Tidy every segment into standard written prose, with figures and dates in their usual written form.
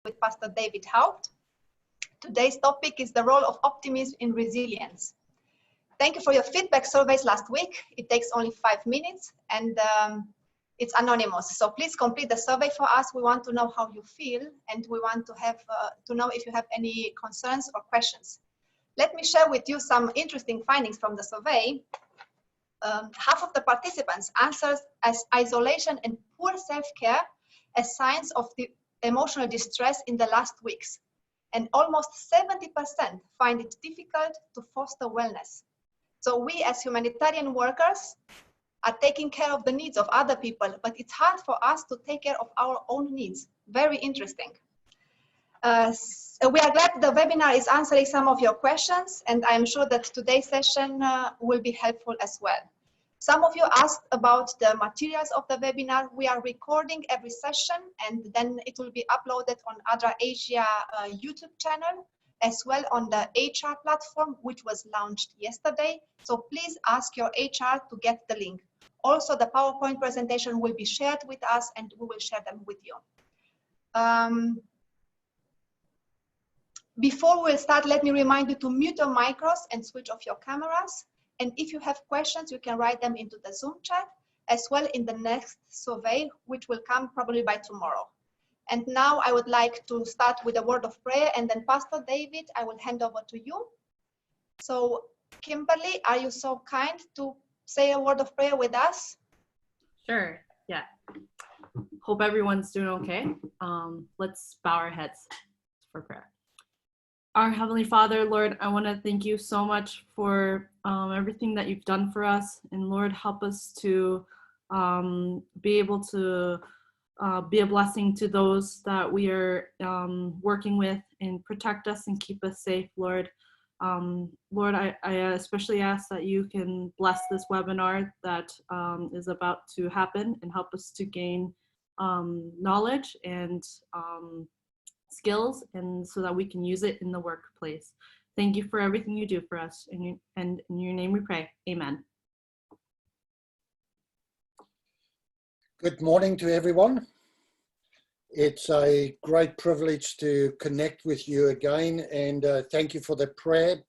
with Pastor David Haupt. Today's topic is the role of optimism in resilience. Thank you for your feedback surveys last week. It takes only 5 minutes and it's anonymous. So please complete the survey for us. We want to know how you feel and we want to have to know if you have any concerns or questions. Let me share with you some interesting findings from the survey. Half of the participants answered as isolation and poor self-care as signs of the emotional distress in the last weeks. And almost 70% find it difficult to foster wellness. So we as humanitarian workers are taking care of the needs of other people, but it's hard for us to take care of our own needs. Very interesting. We are glad the webinar is answering some of your questions, and I'm sure that today's session will be helpful as well. Some of you asked about the materials of the webinar. We are recording every session, and then it will be uploaded on ADRA Asia YouTube channel, as well on the HR platform, which was launched yesterday. So please ask your HR to get the link. Also, the PowerPoint presentation will be shared with us and we will share them with you. Before we start, let me remind you to mute your micros and switch off your cameras. And if you have questions, you can write them into the Zoom chat, as well in the next survey, which will come probably by tomorrow. And now I would like to start with a word of prayer, and then Pastor David, I will hand over to you. So Kimberly, are you so kind to say a word of prayer with us? Sure, yeah. Hope everyone's doing okay. Let's bow our heads for prayer. Our Heavenly Father, Lord, I want to thank you so much for everything that you've done for us. And Lord, help us to be able to be a blessing to those that we are working with, and protect us and keep us safe, Lord. Lord, I especially ask that you can bless this webinar that is about to happen and help us to gain knowledge and skills, and so that we can use it in the workplace. Thank you for everything you do for us, and in your name we pray. Amen. Good morning to everyone. It's a great privilege to connect with you again, and thank you for the prayer,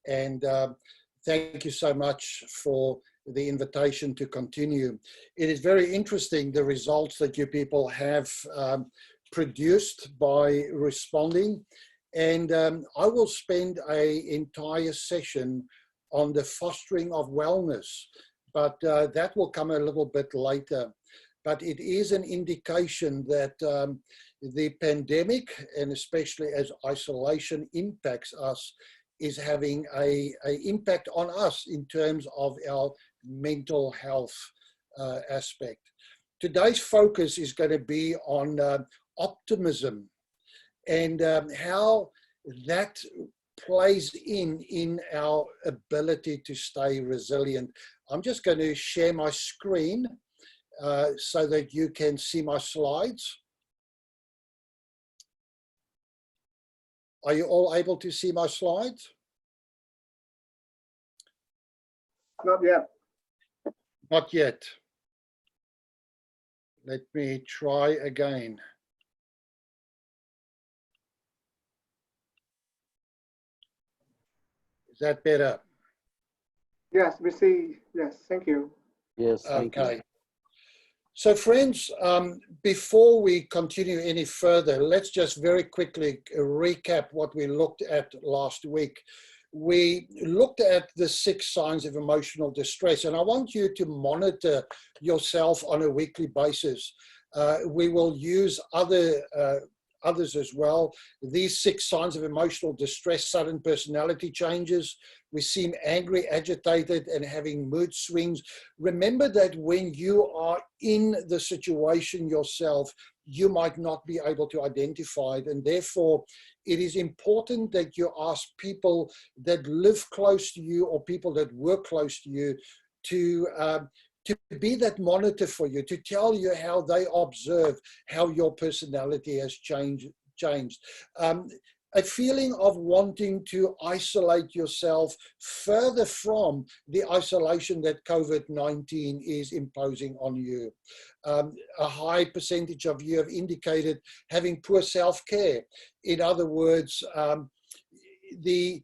and thank you so much for the invitation to continue. It is very interesting, the results that you people have produced by responding, and I will spend an entire session on the fostering of wellness, but that will come a little bit later. But it is an indication that the pandemic, and especially as isolation impacts us, is having an impact on us in terms of our mental health aspect. Today's focus is going to be on optimism and how that plays in our ability to stay resilient. I'm just going to share my screen so that you can see my slides. Are you all able to see my slides? Not yet. Not yet. Let me try again. Is that better? Yes, we see. Yes, thank you. Yes, thank you. So friends, before we continue any further, let's just very quickly recap what we looked at last week. We looked at the 6 signs of emotional distress, and I want you to monitor yourself on a weekly basis. We will use others as well. These 6 signs of emotional distress: sudden personality changes, we seem angry, agitated, and having mood swings. Remember that when you are in the situation yourself, you might not be able to identify it, and therefore it is important that you ask people that live close to you or people that work close to you to be that monitor for you, to tell you how they observe how your personality has changed. a feeling of wanting to isolate yourself further from the isolation that COVID-19 is imposing on you. A high percentage of you have indicated having poor self-care. In other words, the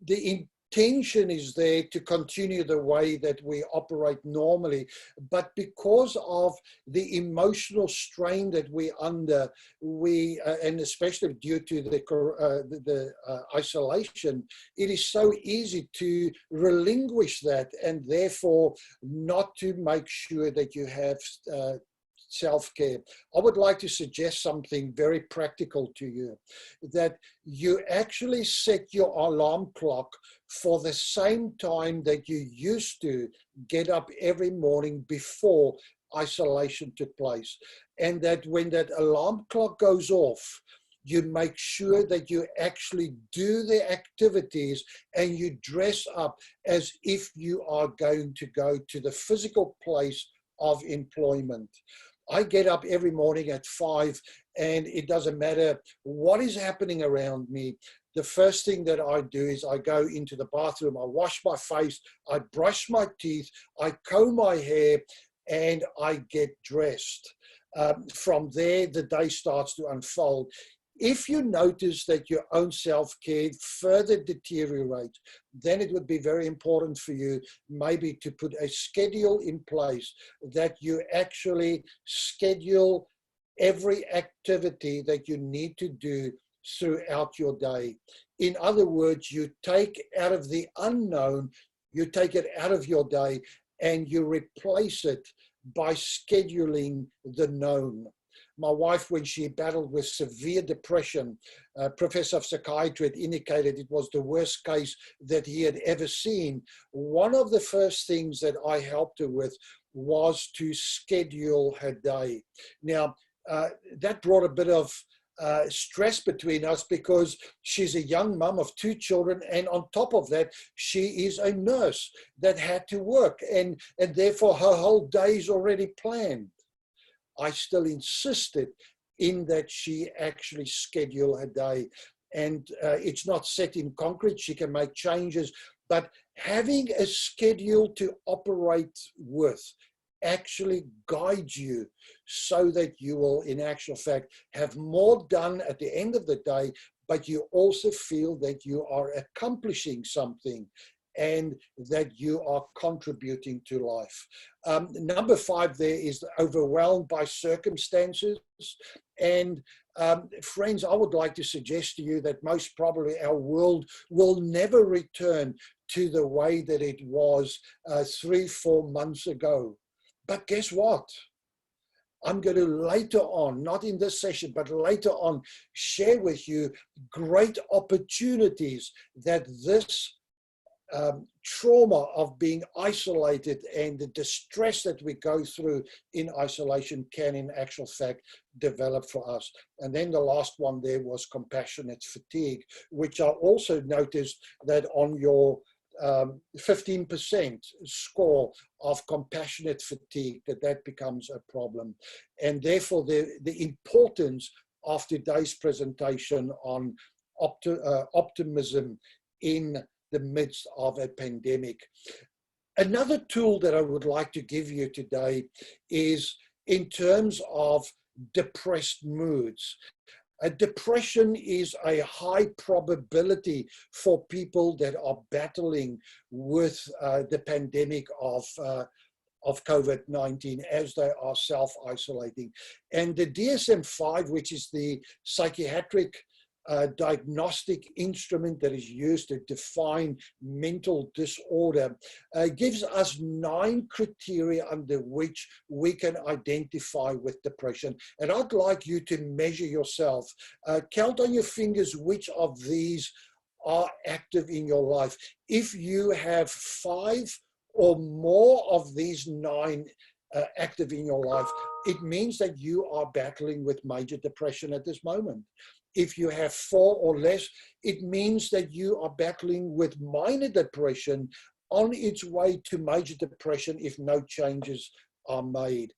intention is there to continue the way that we operate normally, but because of the emotional strain that we're under, and especially due to the isolation, it is so easy to relinquish that and therefore not to make sure that you have self-care. I would like to suggest something very practical to you, that you actually set your alarm clock for the same time that you used to get up every morning before isolation took place. And that when that alarm clock goes off, you make sure that you actually do the activities and you dress up as if you are going to go to the physical place of employment. I get up every morning at 5, and it doesn't matter what is happening around me. The first thing that I do is I go into the bathroom, I wash my face, I brush my teeth, I comb my hair, and I get dressed. From there, the day starts to unfold. If you notice that your own self-care further deteriorates, then it would be very important for you maybe to put a schedule in place, that you actually schedule every activity that you need to do throughout your day. In other words, you take out of the unknown, you take it out of your day and you replace it by scheduling the known. My wife, when she battled with severe depression, professor of psychiatry had indicated it was the worst case that he had ever seen. One of the first things that I helped her with was to schedule her day. Now, that brought a bit of stress between us because she's a young mum of 2 children, and on top of that, she is a nurse that had to work, and therefore her whole day is already planned. I still insisted in that she actually schedule her day, and it's not set in concrete. She can make changes, but having a schedule to operate with actually guides you so that you will, in actual fact, have more done at the end of the day, but you also feel that you are accomplishing something and that you are contributing to life. Number 5 there is overwhelmed by circumstances. And friends, I would like to suggest to you that most probably our world will never return to the way that it was 3-4 months ago. But guess what? I'm going to later on, not in this session, but later on, share with you great opportunities that this trauma of being isolated and the distress that we go through in isolation can in actual fact develop for us. And then the last one there was compassionate fatigue, which I also noticed that on your 15% score of compassionate fatigue, that becomes a problem. And therefore the importance of today's presentation on optimism in the midst of a pandemic. Another tool that I would like to give you today is in terms of depressed moods. Depression is a high probability for people that are battling with the pandemic of COVID-19 as they are self-isolating. And the DSM-5, which is the psychiatric diagnostic instrument that is used to define mental disorder, gives us 9 criteria under which we can identify with depression. And I'd like you to measure yourself. Count on your fingers which of these are active in your life. If you have 5 or more of these 9 active in your life, it means that you are battling with major depression at this moment. If you have 4 or less, it means that you are battling with minor depression on its way to major depression if no changes are made.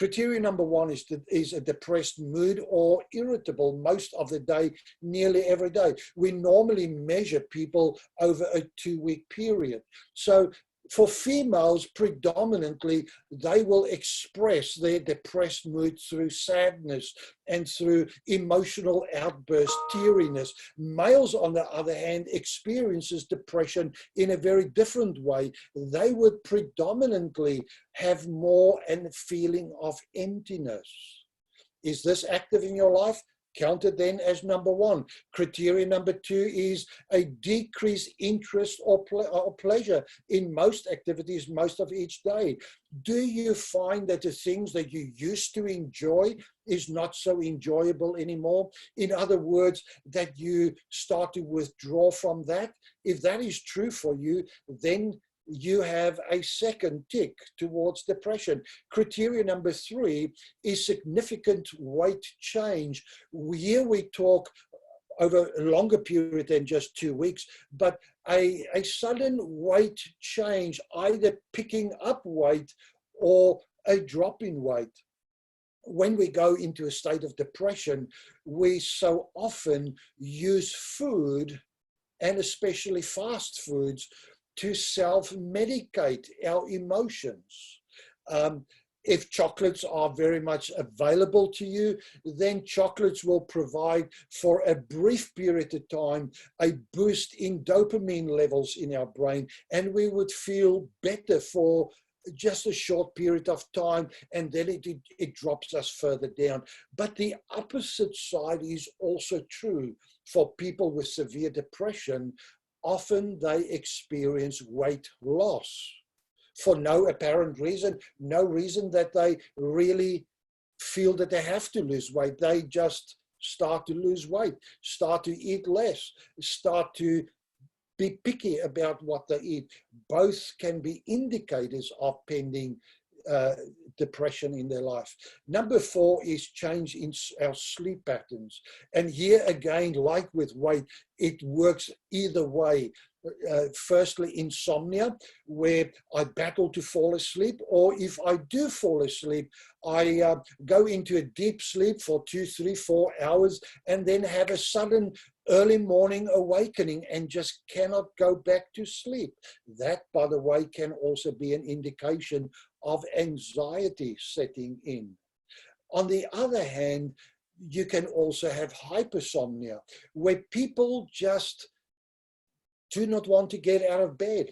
Criteria number one is a depressed mood or irritable most of the day, nearly every day. We normally measure people over a 2-week period. So for females, predominantly, they will express their depressed mood through sadness and through emotional outbursts, teariness. Males, on the other hand, experiences depression in a very different way. They would predominantly have more a feeling of emptiness. Is this active in your life? Count it then as number one. Criteria number two is a decreased interest or pleasure in most activities most of each day. Do you find that the things that you used to enjoy is not so enjoyable anymore? In other words, that you start to withdraw from that? If that is true for you, then you have a second tick towards depression. Criteria number three is significant weight change. Here we talk over a longer period than just 2 weeks, but a sudden weight change, either picking up weight or a drop in weight. When we go into a state of depression, we so often use food, and especially fast foods, to self-medicate our emotions. If chocolates are very much available to you, then chocolates will provide for a brief period of time a boost in dopamine levels in our brain, and we would feel better for just a short period of time, and then it drops us further down. But the opposite side is also true for people with severe depression. Often they experience weight loss for no apparent reason, no reason that they really feel that they have to lose weight. They just start to lose weight, start to eat less, start to be picky about what they eat. Both can be indicators of pending depression in their life. Number four is change in our sleep patterns. And here again, like with weight, it works either way. Firstly, insomnia, where I battle to fall asleep, or if I do fall asleep, I go into a deep sleep for 2, 3, 4 hours and then have a sudden early morning awakening and just cannot go back to sleep. That, by the way, can also be an indication of anxiety setting in. On the other hand, you can also have hypersomnia, where people just do not want to get out of bed.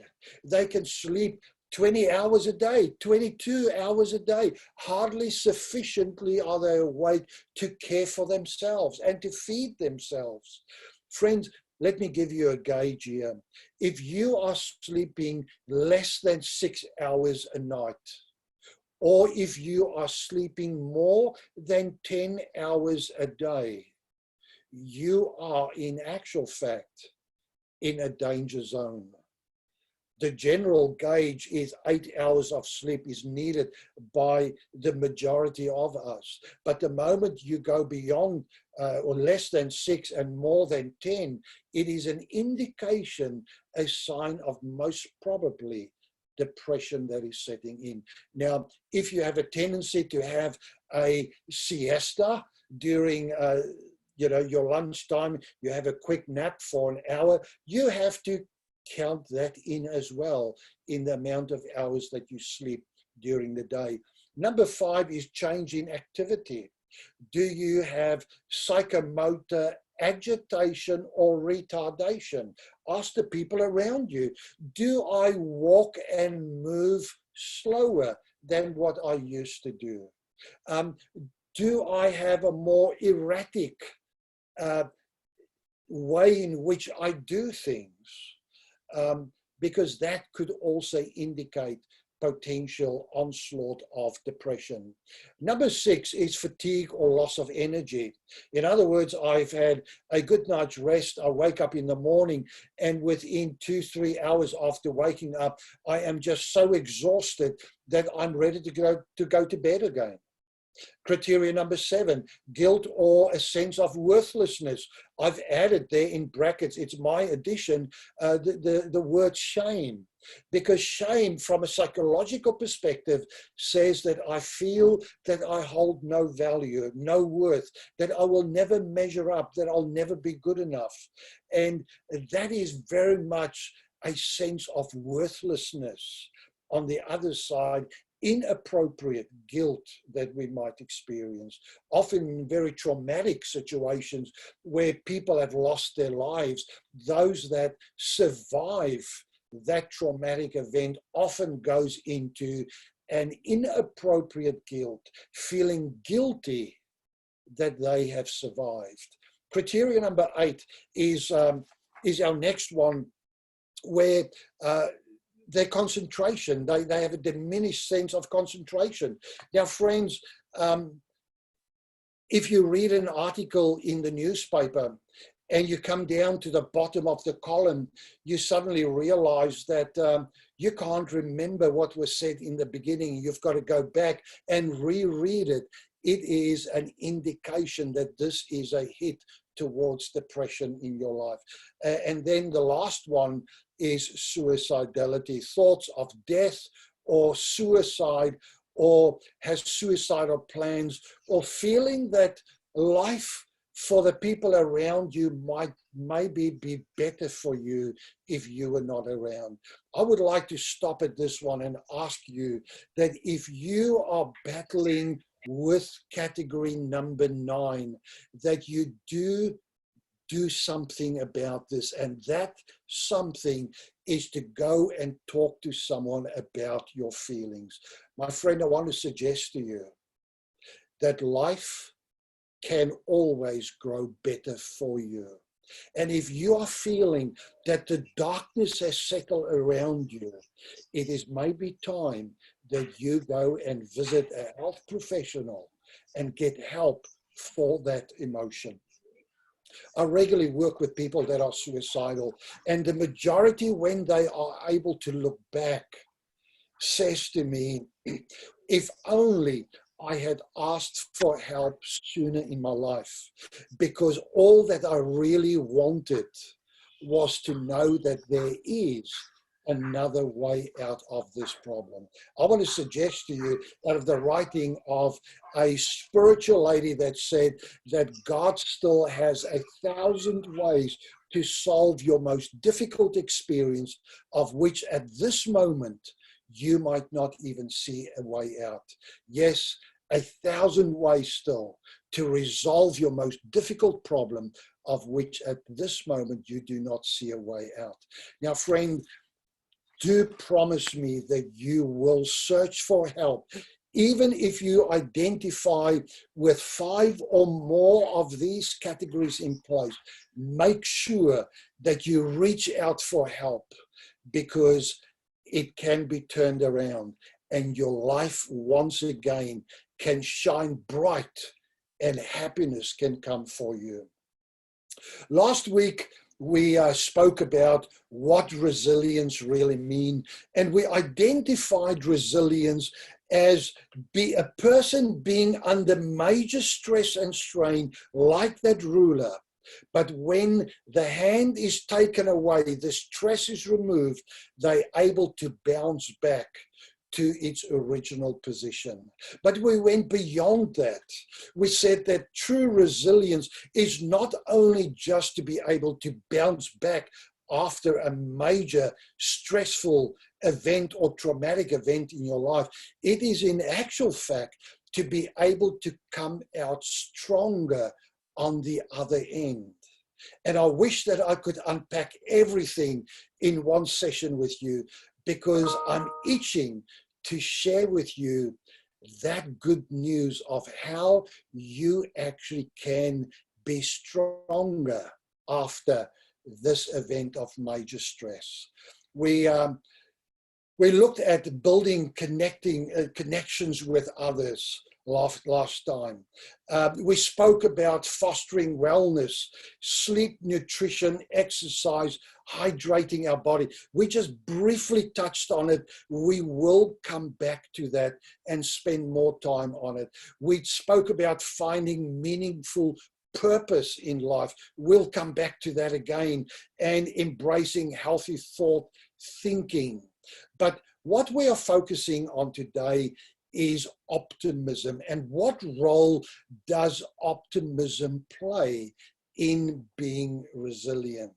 They can sleep 20 hours a day, 22 hours a day. Hardly sufficiently are they awake to care for themselves and to feed themselves. Friends, let me give you a gauge here. If you are sleeping less than 6 hours a night, or if you are sleeping more than 10 hours a day, you are in actual fact in a danger zone. The general gauge is 8 hours of sleep is needed by the majority of us. But the moment you go beyond or less than 6 and more than 10, it is an indication, a sign of most probably depression that is setting in. Now, if you have a tendency to have a siesta during your lunchtime, you have a quick nap for an hour, you have to count that in as well in the amount of hours that you sleep during the day. Number 5 is change in activity. Do you have psychomotor agitation or retardation? Ask the people around you, do I walk and move slower than what I used to do? Do I have a more erratic way in which I do things? Because that could also indicate potential onslaught of depression. Number 6 is fatigue or loss of energy. In other words, I've had a good night's rest. I wake up in the morning, and within 2-3 hours after waking up, I am just so exhausted that I'm ready to go to bed again. Criteria number 7, guilt or a sense of worthlessness. I've added there in brackets, it's my addition, the word shame. Because shame, from a psychological perspective, says that I feel that I hold no value, no worth, that I will never measure up, that I'll never be good enough. And that is very much a sense of worthlessness. On the other side, inappropriate guilt that we might experience, often in very traumatic situations where people have lost their lives. Those that survive that traumatic event often goes into an inappropriate guilt, feeling guilty that they have survived. Criteria number 8 is our next one, where their concentration, they have a diminished sense of concentration. Now, friends, if you read an article in the newspaper and you come down to the bottom of the column, you suddenly realize that you can't remember what was said in the beginning. You've got to go back and reread it. It is an indication that this is a hit towards depression in your life. And then the last one is suicidality, thoughts of death or suicide, or has suicidal plans, or feeling that life for the people around you might maybe be better for you if you were not around. I would like to stop at this one and ask you that if you are battling with category number 9, that you do something about this, and that something is to go and talk to someone about your feelings. My friend, I want to suggest to you that life can always grow better for you. And if you are feeling that the darkness has settled around you, it is maybe time that you go and visit a health professional and get help for that emotion. I regularly work with people that are suicidal, and the majority, when they are able to look back, says to me, if only I had asked for help sooner in my life, because all that I really wanted was to know that there is another way out of this problem. I want to suggest to you out of the writing of a spiritual lady that said that God still has 1,000 ways to solve your most difficult experience, of which at this moment you might not even see a way out. Yes, 1,000 ways still to resolve your most difficult problem, of which at this moment you do not see a way out. Now, friend, do promise me that you will search for help. Even if you identify with 5 or more of these categories in place, make sure that you reach out for help, because it can be turned around and your life once again can shine bright and happiness can come for you. Last week, we spoke about what resilience really means, and we identified resilience as a person being under major stress and strain, like that ruler. But when the hand is taken away, the stress is removed, they're able to bounce back to its original position. But we went beyond that. We said that true resilience is not only just to be able to bounce back after a major stressful event or traumatic event in your life. It is in actual fact to be able to come out stronger on the other end. And I wish that I could unpack everything in one session with you, because I'm itching to share with you that good news of how you actually can be stronger after this event of major stress. We We looked at building connections with others last time. We spoke about fostering wellness, sleep, nutrition, exercise, hydrating our body. We just briefly touched on it. We will come back to that and spend more time on it. We spoke about finding meaningful purpose in life. We'll come back to that again, and embracing healthy thought thinking. But what we are focusing on today is optimism, and what role does optimism play in being resilient?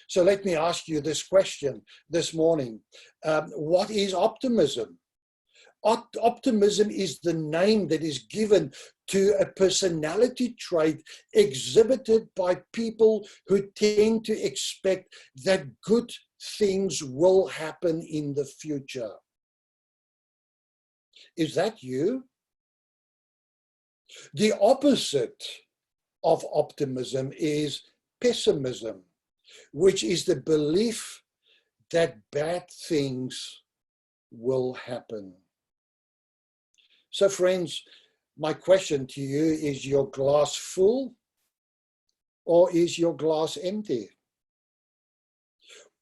So let me ask you this question this morning. What is optimism? Optimism is the name that is given to a personality trait exhibited by people who tend to expect that good things will happen in the future. Is that you? The opposite of optimism is pessimism, which is the belief that bad things will happen. So friends, my question to you is your glass full or is your glass empty?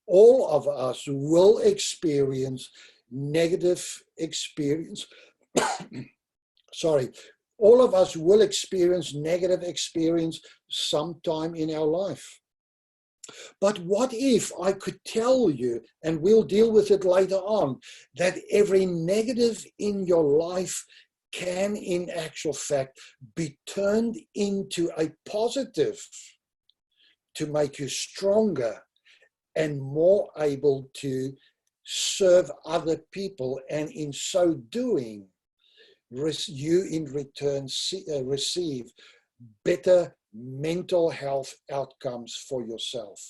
All of us will experience negative experience. Sorry. All of us will experience negative experience sometime in our life. But what if I could tell you, and we'll deal with it later on, that every negative in your life can in actual fact be turned into a positive to make you stronger and more able to serve other people, and in so doing, you in return receive better mental health outcomes for yourself.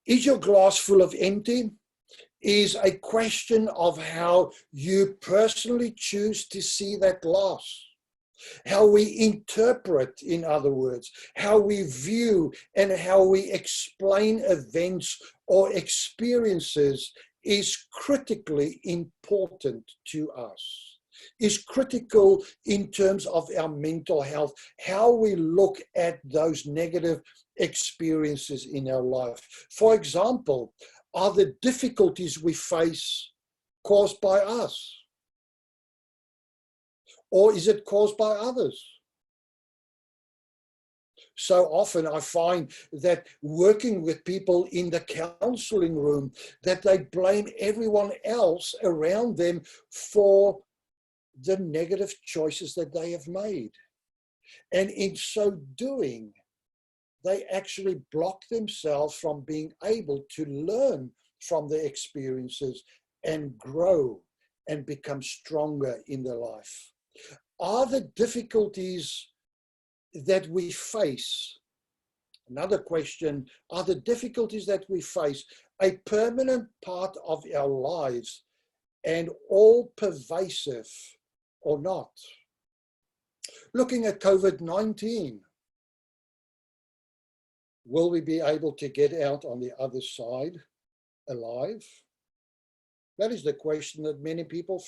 Is your glass full of empty? Is a question of how you personally choose to see that glass. How we interpret, in other words, how we view and how we explain events or experiences is critically important to us, is critical in terms of our mental health, how we look at those negative experiences in our life. For example, are the difficulties we face caused by us? Or is it caused by others? So often I find that working with people in the counseling room, that they blame everyone else around them for the negative choices that they have made. And in so doing, they actually block themselves from being able to learn from their experiences and grow and become stronger in their life. Are the difficulties that we face, another question, are the difficulties that we face a permanent part of our lives and all pervasive or not? Looking at COVID-19, will we be able to get out on the other side alive? That is the question that many people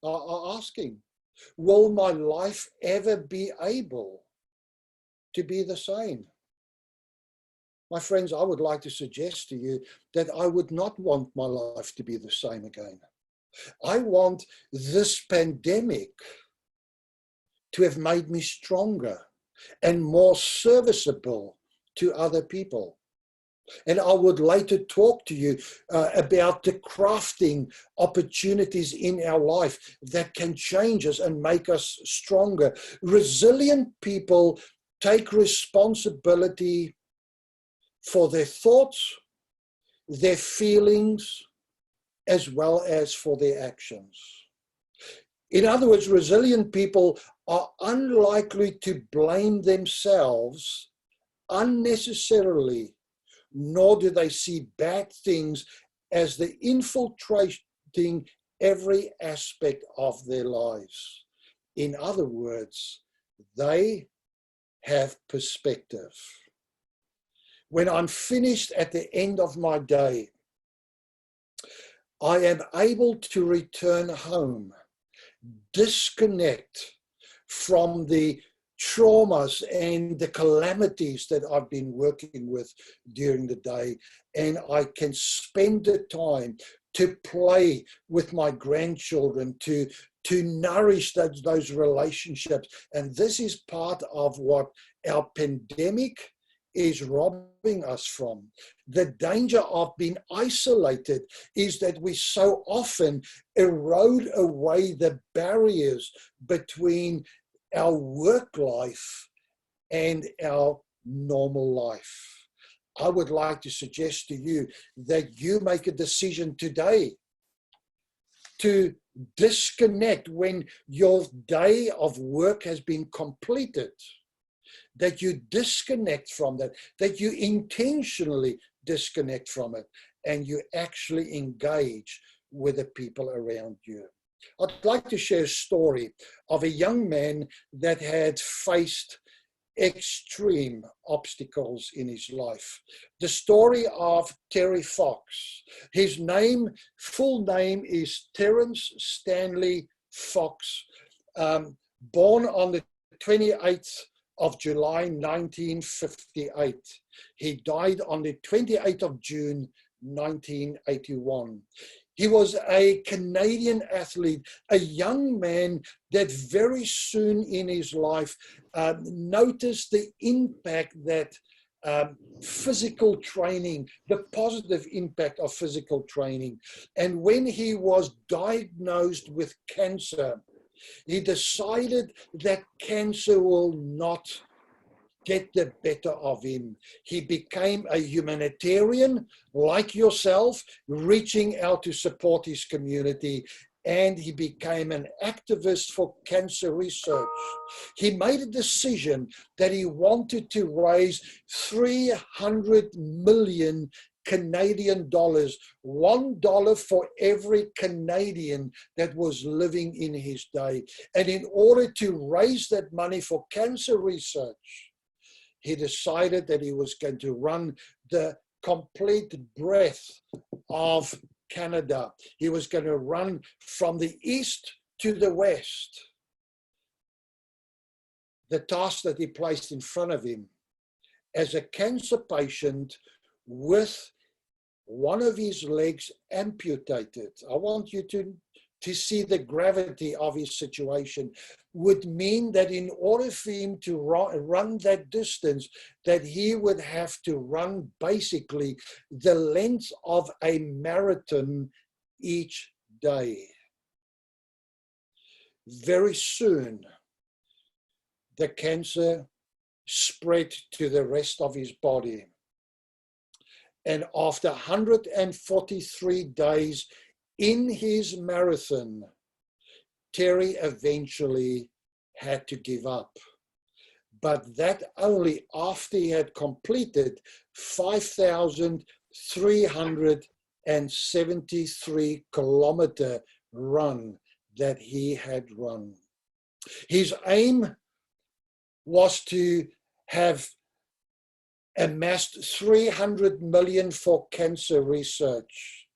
are asking. Will my life ever be able to be the same? My friends, I would like to suggest to you that I would not want my life to be the same again. I want this pandemic to have made me stronger and more serviceable to other people. And I would later talk to you about the crafting opportunities in our life that can change us and make us stronger. Resilient people take responsibility for their thoughts, their feelings, as well as for their actions. In other words, resilient people are unlikely to blame themselves unnecessarily, nor do they see bad things as the infiltrating every aspect of their lives. In other words, they have perspective. When I'm finished at the end of my day, I am able to return home, disconnect from the traumas and the calamities that I've been working with during the day, and I can spend the time to play with my grandchildren, to nourish those relationships. And this is part of what our pandemic is robbing us from. The danger of being isolated is that we so often erode away the barriers between our work life and our normal life. I would like to suggest to you that you make a decision today to disconnect when your day of work has been completed, that you disconnect from that, that you intentionally disconnect from it, and you actually engage with the people around you. I'd like to share a story of a young man that had faced extreme obstacles in his life. The story of Terry Fox. His full name is Terrence Stanley Fox, born on the 28th of July 1958. He died on the 28th of June 1981. He was a Canadian athlete, a young man that very soon in his life noticed the impact that physical training, the positive impact of physical training. And when he was diagnosed with cancer, he decided that cancer will not get the better of him. He became a humanitarian like yourself, reaching out to support his community, and he became an activist for cancer research. He made a decision that he wanted to raise 300 million Canadian dollars, $1 for every Canadian that was living in his day. And in order to raise that money for cancer research, he decided that he was going to run the complete breadth of Canada. He was going to run from the east to the west. The task that he placed in front of him as a cancer patient with one of his legs amputated. I want you to see the gravity of his situation, would mean that in order for him to run that distance, that he would have to run basically the length of a marathon each day. Very soon, the cancer spread to the rest of his body. And after 143 days in his marathon, Terry eventually had to give up. But that only after he had completed 5,373 kilometer run that he had run. His aim was to have amassed 300 million for cancer research.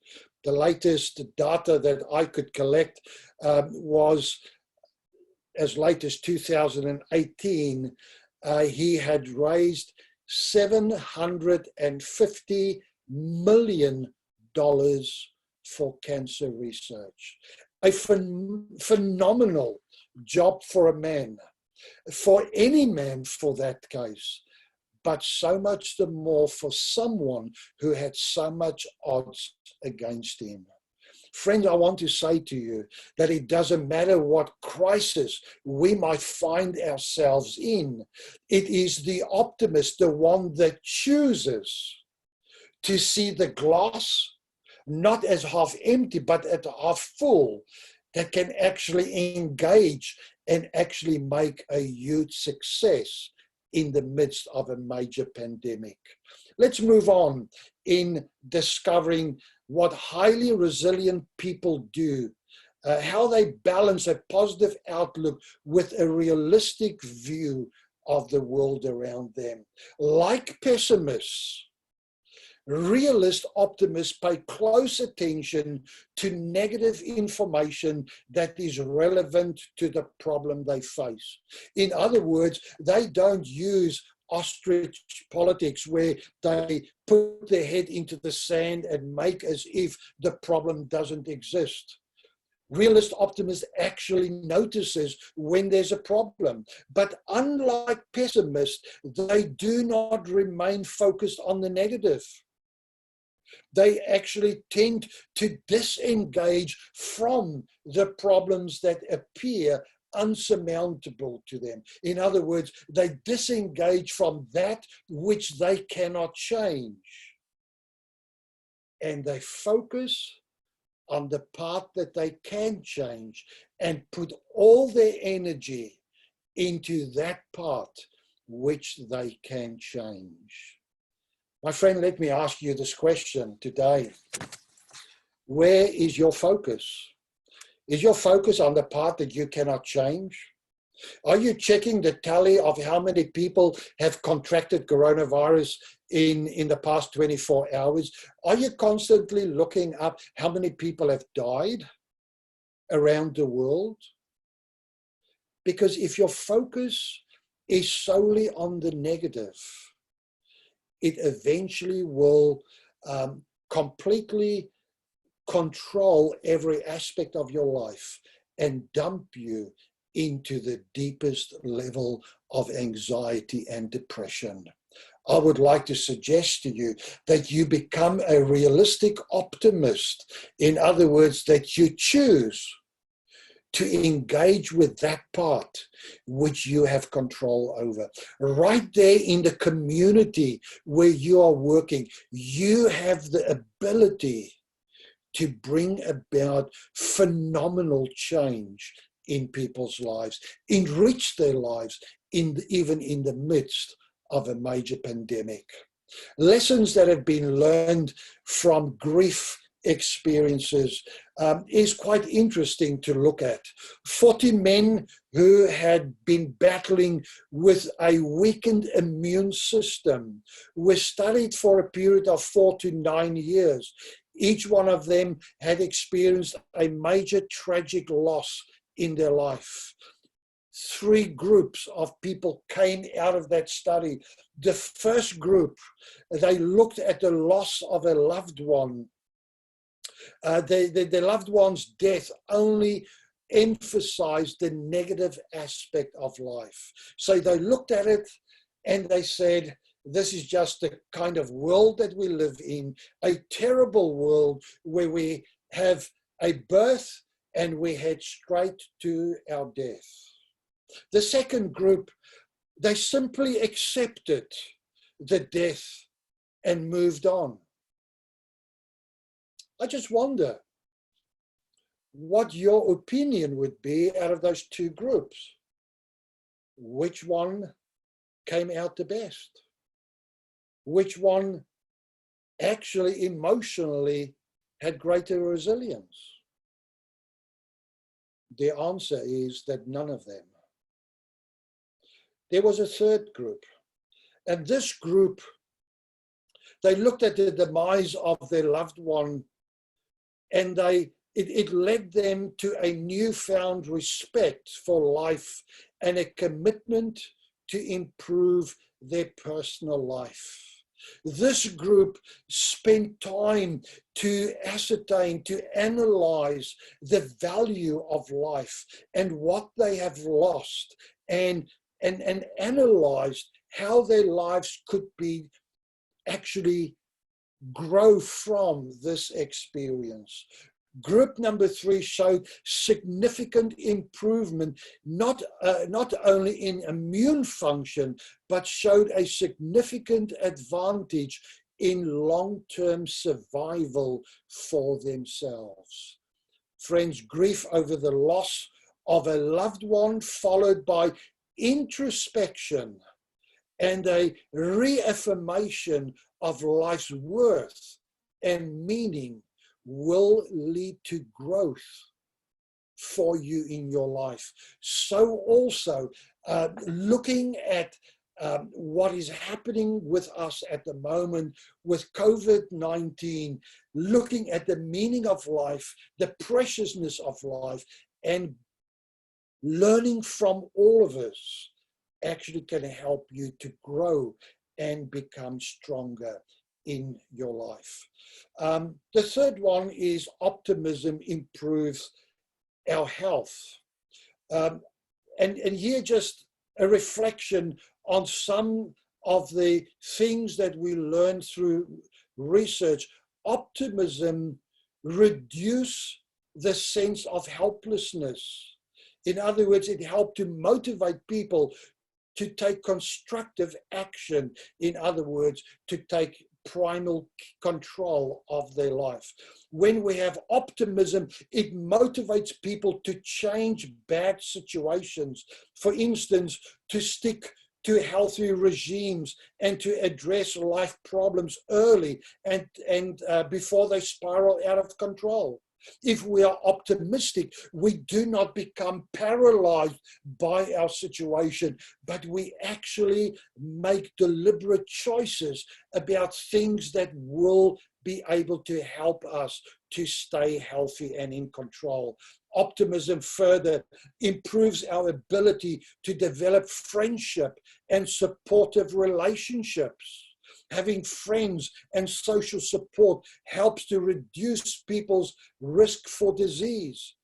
The latest data that I could collect was as late as 2018. He had raised $750 million for cancer research. A phenomenal job for a man, for any man for that case, but so much the more for someone who had so much odds against him. Friends, I want to say to you that it doesn't matter what crisis we might find ourselves in. It is the optimist, the one that chooses to see the glass not as half empty, but at half full, that can actually engage and actually make a huge success in the midst of a major pandemic. Let's move on in discovering what highly resilient people do, how they balance a positive outlook with a realistic view of the world around them. Like pessimists, Realist optimists pay close attention to negative information that is relevant to the problem they face. In other words, they don't use ostrich politics where they put their head into the sand and make as if the problem doesn't exist. Realist optimist actually notices when there's a problem, but unlike pessimists, they do not remain focused on the negative. They actually tend to disengage from the problems that appear unsurmountable to them. In other words, they disengage from that which they cannot change. And they focus on the part that they can change and put all their energy into that part which they can change. My friend, let me ask you this question today. Where is your focus? Is your focus on the part that you cannot change? Are you checking the tally of how many people have contracted coronavirus in the past 24 hours? Are you constantly looking up how many people have died around the world? Because if your focus is solely on the negative, it eventually will completely control every aspect of your life and dump you into the deepest level of anxiety and depression. I would like to suggest to you that you become a realistic optimist. In other words, that you choose to engage with that part which you have control over. Right there in the community where you are working, you have the ability to bring about phenomenal change in people's lives, enrich their lives, even in the midst of a major pandemic. Lessons that have been learned from grief experiences is quite interesting to look at. 40 men who had been battling with a weakened immune system were studied for a period of 4 to 9 years. Each one of them had experienced a major tragic loss in their life. 3 groups of people came out of that study. The first group, they looked at the loss of a loved one. The loved one's death only emphasized the negative aspect of life. So they looked at it and they said, this is just the kind of world that we live in, a terrible world where we have a birth and we head straight to our death. The second group, they simply accepted the death and moved on. I just wonder what your opinion would be out of those 2 groups. Which one came out the best? Which one actually emotionally had greater resilience? The answer is that none of them. There was a third group, and this group, they looked at the demise of their loved one, and it led them to a newfound respect for life and a commitment to improve their personal life. This group spent time to ascertain, to analyze the value of life and what they have lost, and analyzed how their lives could be actually grow from this experience. Group number 3 showed significant improvement, not only in immune function, but showed a significant advantage in long-term survival for themselves. Friends, grief over the loss of a loved one, followed by introspection and a reaffirmation of life's worth and meaning, will lead to growth for you in your life. So also looking at what is happening with us at the moment with COVID-19, looking at the meaning of life, the preciousness of life, and learning from all of us actually can help you to grow and become stronger in your life. The third one is optimism improves our health. And here just a reflection on some of the things that we learn through research. Optimism reduces the sense of helplessness. In other words, it helped to motivate people to take constructive action. In other words, to take primal control of their life. When we have optimism, it motivates people to change bad situations. For instance, to stick to healthy regimes and to address life problems early and before they spiral out of control. If we are optimistic, we do not become paralyzed by our situation, but we actually make deliberate choices about things that will be able to help us to stay healthy and in control. Optimism further improves our ability to develop friendship and supportive relationships. Having friends and social support helps to reduce people's risk for disease,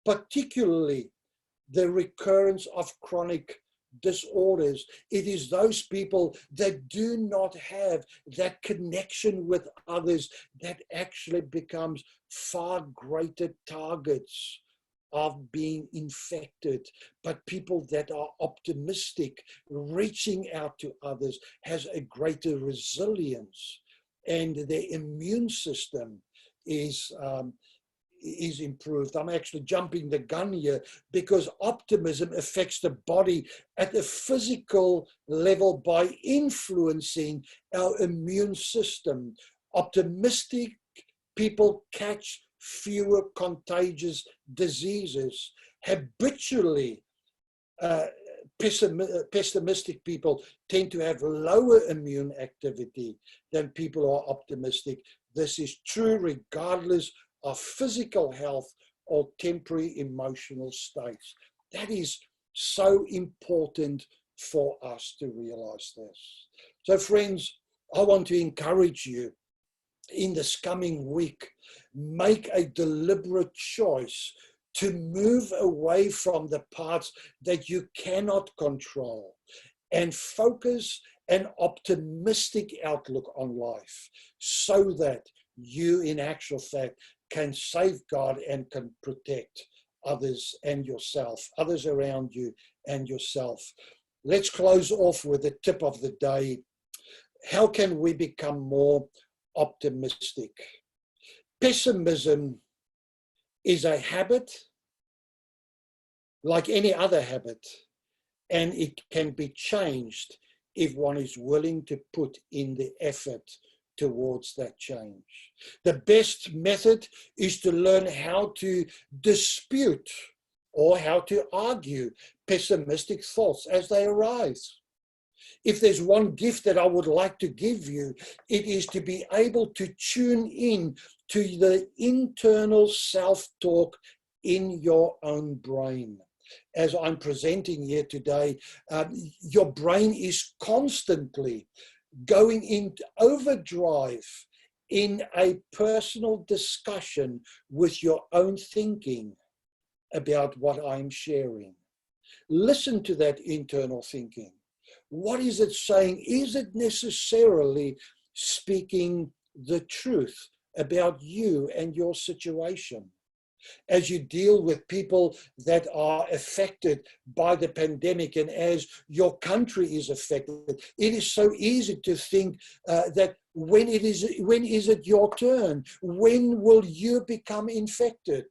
particularly the recurrence of chronic disorders. It is those people that do not have that connection with others that actually becomes far greater targets of being infected. But people that are optimistic, reaching out to others, has a greater resilience, and their immune system is improved. I'm actually jumping the gun here because optimism affects the body at a physical level by influencing our immune system. Optimistic people catch fewer contagious diseases. Habitually, pessimistic people tend to have lower immune activity than people who are optimistic. This is true regardless of physical health or temporary emotional states. That is so important for us to realize this. So friends, I want to encourage you in this coming week, make a deliberate choice to move away from the parts that you cannot control and focus an optimistic outlook on life so that you, in actual fact, can safeguard and can protect others and yourself, others around you and yourself. Let's close off with the tip of the day. How can we become more optimistic? Pessimism is a habit like any other habit, and it can be changed if one is willing to put in the effort towards that change. The best method is to learn how to dispute or how to argue pessimistic thoughts as they arise. If there's one gift that I would like to give you, it is to be able to tune in to the internal self-talk in your own brain. As I'm presenting here today, your brain is constantly going into overdrive in a personal discussion with your own thinking about what I'm sharing. Listen to that internal thinking. What is it saying? Is it necessarily speaking the truth about you and your situation? As you deal with people that are affected by the pandemic, and as your country is affected, it is so easy to think that when is it your turn? When will you become infected?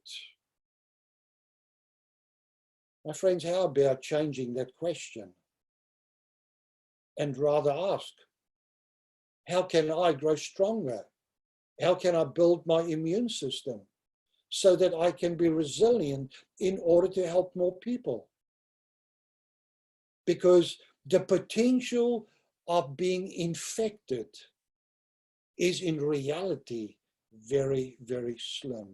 My friends, how about changing that question and rather ask, how can I grow stronger? How can I build my immune system so that I can be resilient in order to help more people? Because the potential of being infected is in reality very, very slim.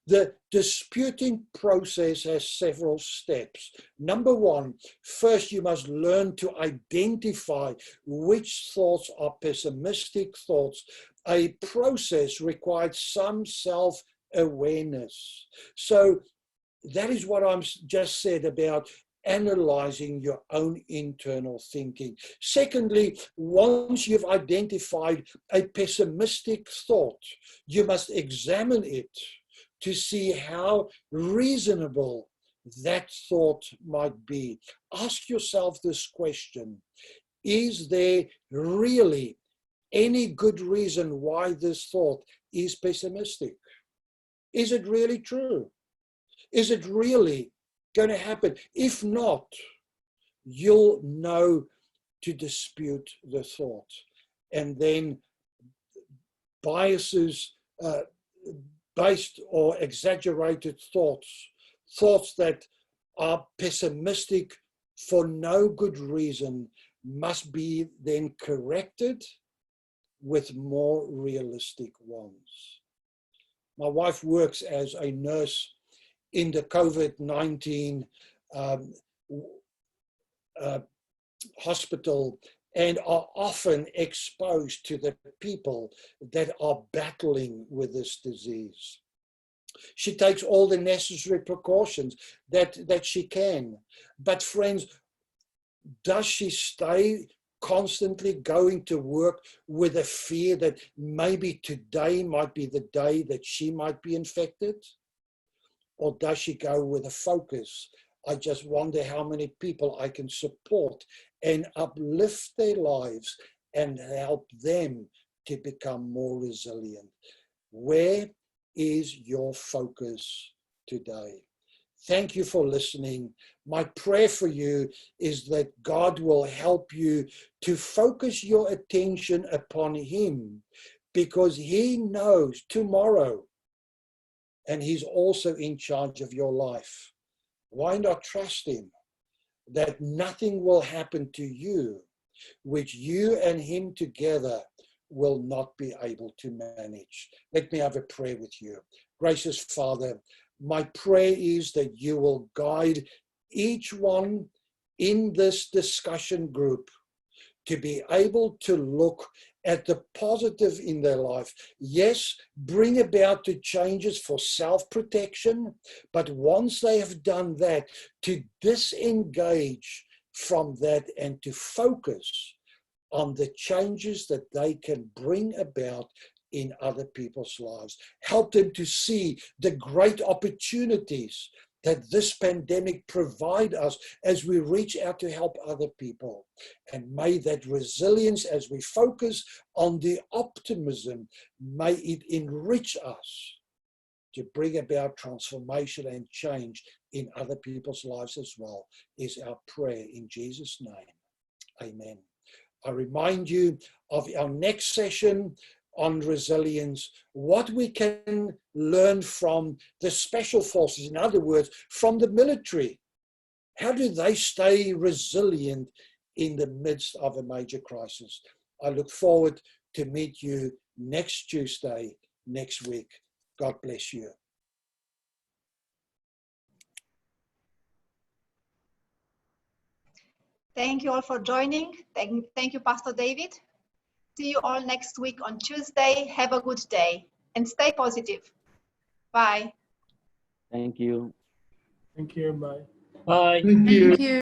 The disputing process has several steps. Number one, first you must learn to identify which thoughts are pessimistic thoughts. A process required some self-awareness. So that is what I'm just said about analyzing your own internal thinking. Secondly, once you've identified a pessimistic thought, you must examine it to see how reasonable that thought might be. Ask yourself this question: is there really any good reason why this thought is pessimistic? Is it really true? Is it really going to happen? If not, you'll know to dispute the thought. And then biases, based or exaggerated thoughts that are pessimistic for no good reason, must be then corrected with more realistic ones. My wife works as a nurse in the COVID-19 hospital, and are often exposed to the people that are battling with this disease. She takes all the necessary precautions that she can. But friends, does she stay constantly going to work with a fear that maybe today might be the day that she might be infected? Or does she go with a focus? I just wonder how many people I can support and uplift their lives and help them to become more resilient. Where is your focus today? Thank you for listening. My prayer for you is that God will help you to focus your attention upon Him, because He knows tomorrow, and He's also in charge of your life. Why not trust Him that nothing will happen to you which you and Him together will not be able to manage? Let me have a prayer with you. Gracious Father, my prayer is that you will guide each one in this discussion group to be able to look at the positive in their life. Yes, bring about the changes for self-protection, but once they have done that, to disengage from that and to focus on the changes that they can bring about in other people's lives. Help them to see the great opportunities that this pandemic provide us as we reach out to help other people. And may that resilience, as we focus on the optimism, may it enrich us to bring about transformation and change in other people's lives as well, is our prayer in Jesus' name. Amen. I remind you of our next session on resilience, what we can learn from the special forces, in other words, from the military. How do they stay resilient in the midst of a major crisis? I look forward to meet you next Tuesday, next week. God bless you. Thank you all for joining. Thank you, Pastor David. See you all next week on Tuesday. Have a good day and stay positive. Bye. Thank you. Thank you. Bye. Bye. Thank you. Thank you.